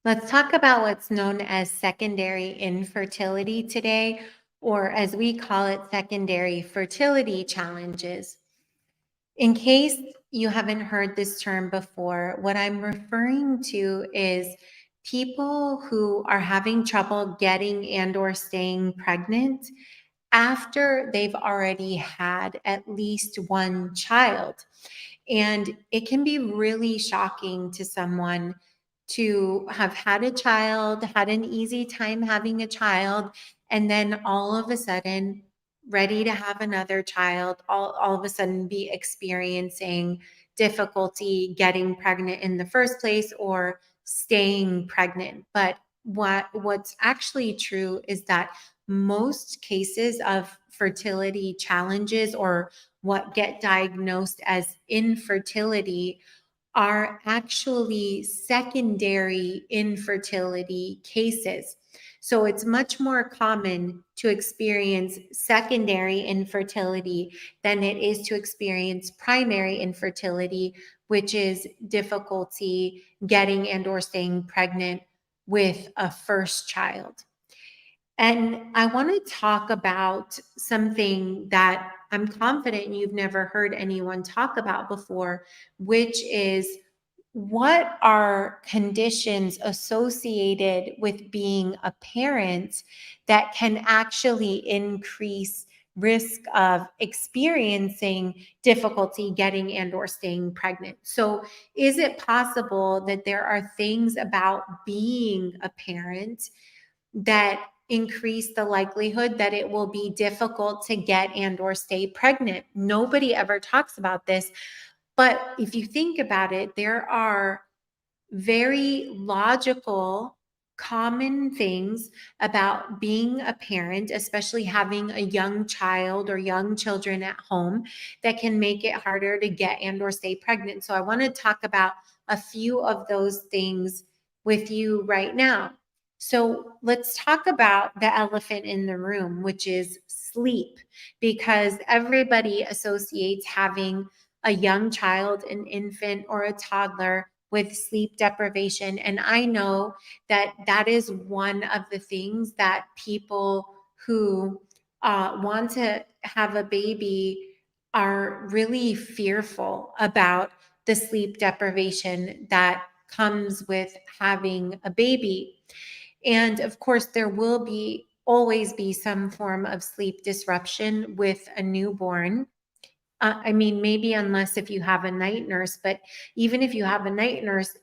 Let's talk about what's known as secondary infertility today, or as we call it, secondary fertility challenges. In case you haven't heard this term before, what I'm referring to is people who are having trouble getting and or staying pregnant after they've already had at least one child. And it can be really shocking to someone to have had a child, had an easy time having a child, and then all of a sudden, ready to have another child, all of a sudden be experiencing difficulty getting pregnant in the first place or staying pregnant. But what's actually true is that most cases of fertility challenges or what get diagnosed as infertility are actually secondary infertility cases. So it's much more common to experience secondary infertility than it is to experience primary infertility, which is difficulty getting and or staying pregnant with a first child. And I want to talk about something that I'm confident you've never heard anyone talk about before, which is what are conditions associated with being a parent that can actually increase risk of experiencing difficulty getting and or staying pregnant. So is it possible that there are things about being a parent that increase the likelihood that it will be difficult to get and or stay pregnant? Nobody ever talks about this, but if you think about it, there are very logical common things about being a parent, especially having a young child or young children at home, that can make it harder to get and or stay pregnant. So I want to talk about a few of those things with you right now. So let's talk about the elephant in the room, which is sleep, because everybody associates having a young child, an infant, or a toddler with sleep deprivation. And I know that that is one of the things that people who want to have a baby are really fearful about, the sleep deprivation that comes with having a baby. And of course, there will be always be some form of sleep disruption with a newborn. I mean, maybe unless if you have a night nurse, but even if you have a night nurse,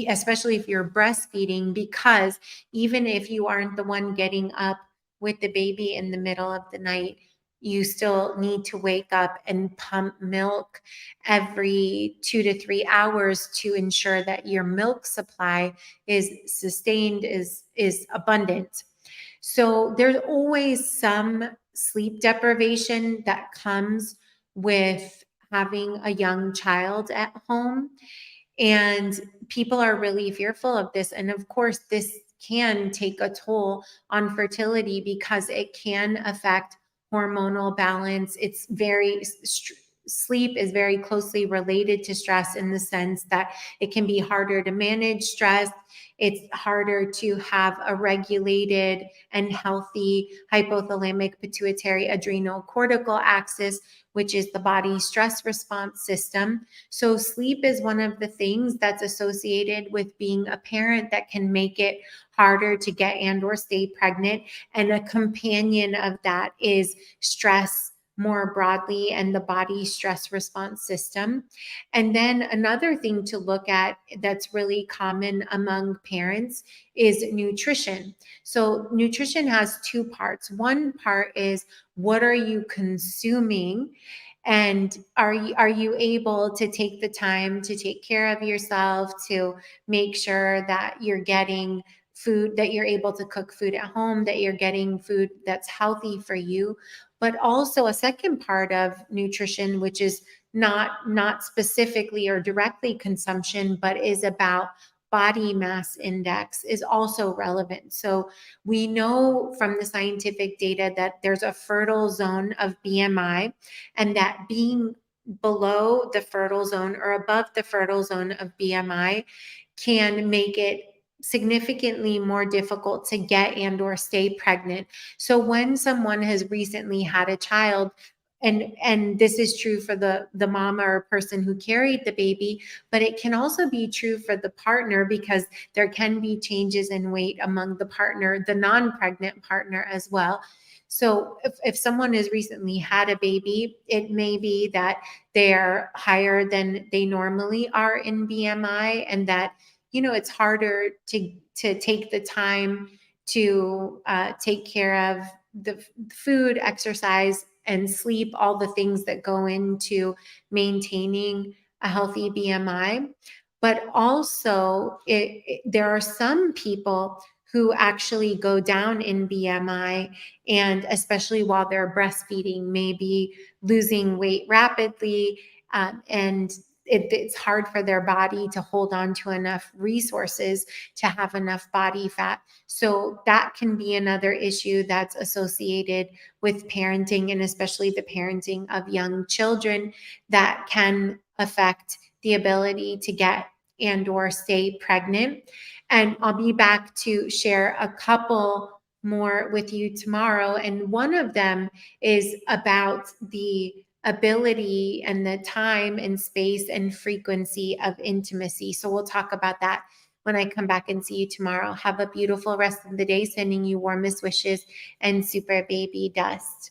especially if you're breastfeeding, because even if you aren't the one getting up with the baby in the middle of the night, you still need to wake up and pump milk every 2 to 3 hours to ensure that your milk supply is sustained, is abundant. So there's always some sleep deprivation that comes with having a young child at home. And people are really fearful of this. And of course, this can take a toll on fertility because it can affect hormonal balance. Sleep is very closely related to stress in the sense that it can be harder to manage stress. It's harder to have a regulated and healthy hypothalamic pituitary adrenal cortical axis, which is the body's stress response system. So sleep is one of the things that's associated with being a parent that can make it harder to get and or stay pregnant. And a companion of that is stress more broadly and the body's stress response system. And then another thing to look at that's really common among parents is nutrition. So nutrition has two parts. One part is, what are you consuming? And are you able to take the time to take care of yourself, to make sure that you're getting food, that you're able to cook food at home, that you're getting food that's healthy for you? But also a second part of nutrition, which is not specifically or directly consumption, but is about body mass index, is also relevant. So we know from the scientific data that there's a fertile zone of BMI, and that being below the fertile zone or above the fertile zone of BMI can make it significantly more difficult to get and or stay pregnant. So when someone has recently had a child, and this is true for the mama or person who carried the baby, but it can also be true for the partner, because there can be changes in weight among the partner, the non-pregnant partner as well. So if someone has recently had a baby, it may be that they're higher than they normally are in BMI, and that, you know, it's harder to take the time to take care of the food, exercise, and sleep, all the things that go into maintaining a healthy BMI. But also, there are some people who actually go down in BMI, and especially while they're breastfeeding, maybe losing weight rapidly, and it's hard for their body to hold on to enough resources to have enough body fat. So that can be another issue that's associated with parenting, and especially the parenting of young children, that can affect the ability to get and or stay pregnant. And I'll be back to share a couple more with you tomorrow. And one of them is about the ability and the time and space and frequency of intimacy. So we'll talk about that when I come back and see you tomorrow. Have a beautiful rest of the day. Sending you warmest wishes and super baby dust.